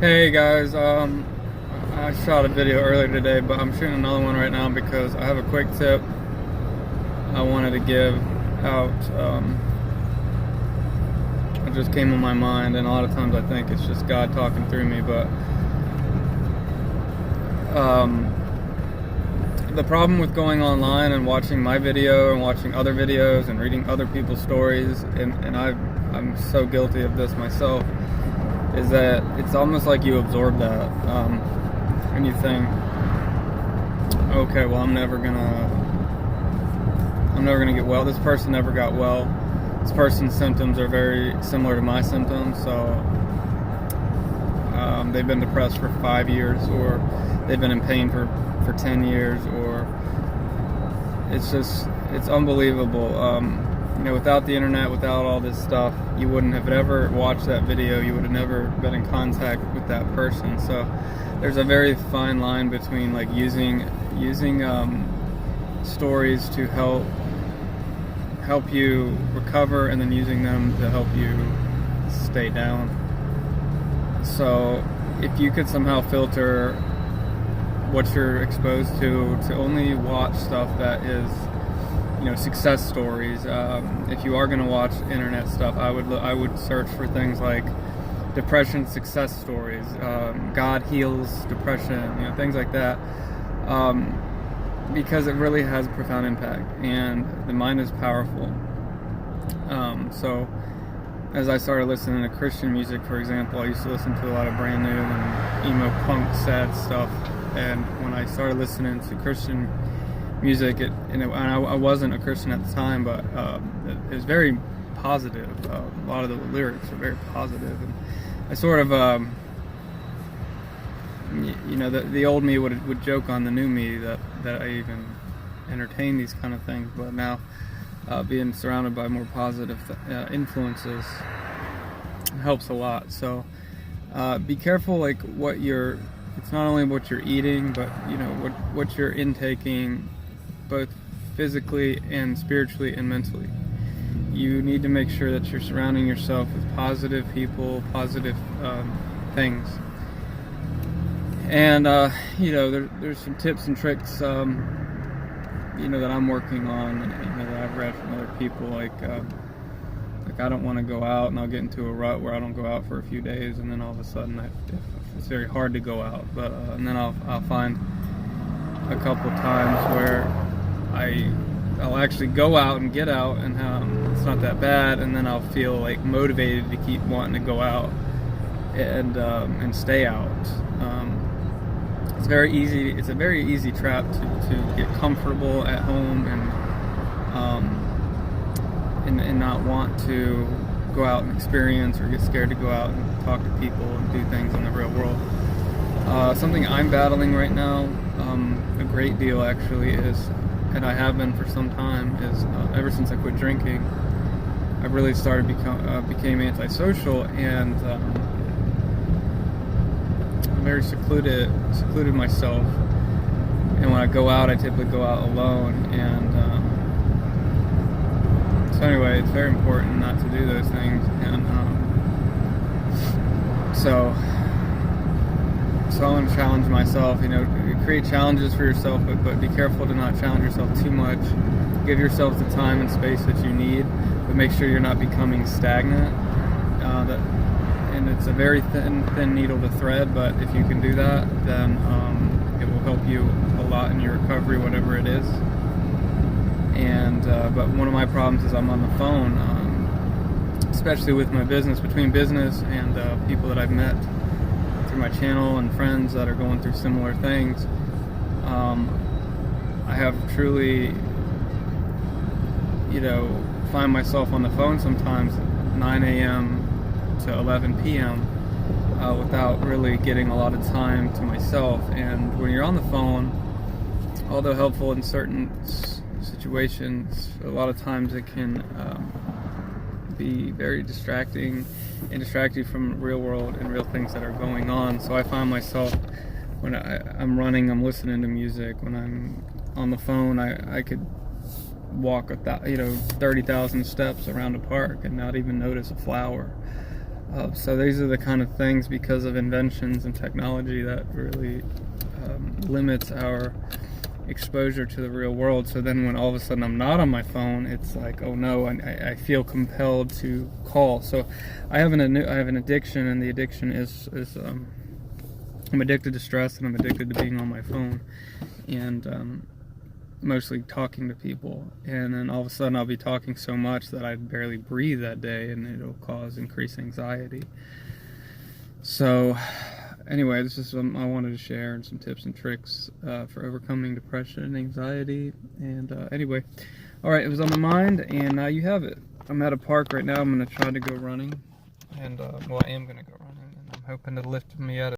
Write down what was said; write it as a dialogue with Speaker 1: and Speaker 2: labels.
Speaker 1: Hey guys, I shot a video earlier today, but I'm shooting another one right now because I have a quick tip I wanted to give out. It just came on my mind, and a lot of times I think it's just God talking through me, but um, the problem with going online and watching my video and watching other videos and reading other people's stories, and I'm so guilty of this myself, is that it's almost like you absorb that, and you think, okay, well, I'm never gonna get well. This person never got well. This person's symptoms are very similar to my symptoms, so they've been depressed for 5 years, or they've been in pain for 10 years, or it's unbelievable. Without the internet, without all this stuff, you wouldn't have ever watched that video. You would have never been in contact with that person. So there's a very fine line between like using stories to help you recover, and then using them to help you stay down. So if you could somehow filter what you're exposed to only watch stuff that is, success stories. If you are going to watch internet stuff, I would search for things like depression success stories, God heals depression, things like that, because it really has a profound impact, and the mind is powerful. So as I started listening to Christian music, for example, I used to listen to a lot of brand new and emo punk sad stuff, and when I started listening to Christian music, I wasn't a Christian at the time, but it was very positive. A lot of the lyrics are very positive, and I sort of, the old me would joke on the new me that I even entertain these kind of things, but now being surrounded by more positive influences helps a lot. So be careful, like it's not only what you're eating, but what you're intaking, both physically and spiritually and mentally. You need to make sure that you're surrounding yourself with positive people, positive things. And there's some tips and tricks that I'm working on, that I've read from other people, like I don't want to go out, and I'll get into a rut where I don't go out for a few days, and then all of a sudden it's very hard to go out, but and then I'll find a couple times where I'll actually go out and get out, and it's not that bad, and then I'll feel like motivated to keep wanting to go out and stay out. It's a very easy trap to get comfortable at home and not want to go out and experience, or get scared to go out and talk to people and do things in the real world. Something I'm battling right now, a great deal actually, and I have been for some time, is ever since I quit drinking, I really became antisocial, and very secluded myself, and when I go out, I typically go out alone, and so anyway, it's very important not to do those things, and so I want to challenge myself, create challenges for yourself, but be careful to not challenge yourself too much. Give yourself the time and space that you need, but make sure you're not becoming stagnant. And it's a very thin needle to thread, but if you can do that, then it will help you a lot in your recovery, whatever it is. And but one of my problems is I'm on the phone, especially with my business, between business and people that I've met through my channel and friends that are going through similar things. I have truly, find myself on the phone sometimes at 9 a.m. to 11 p.m. Without really getting a lot of time to myself. And when you're on the phone, although helpful in certain situations, a lot of times it can be very distracting and distract you from real world and real things that are going on. So I find myself, when I'm running, I'm listening to music. When I'm on the phone, I could walk 30,000 steps around a park and not even notice a flower. So these are the kind of things, because of inventions and technology, that really limits our exposure to the real world. So then when all of a sudden I'm not on my phone, it's like, oh no, I feel compelled to call. So I have an addiction, and the addiction is I'm addicted to stress, and I'm addicted to being on my phone, and mostly talking to people. And then all of a sudden I'll be talking so much that I barely breathe that day, and it'll cause increased anxiety. So anyway, this is something I wanted to share, and some tips and tricks for overcoming depression and anxiety. And anyway, all right, it was on my mind, and now you have it. I'm at a park right now. I'm going to try to go running, and well, I am going to go running, and I'm hoping to lift me out of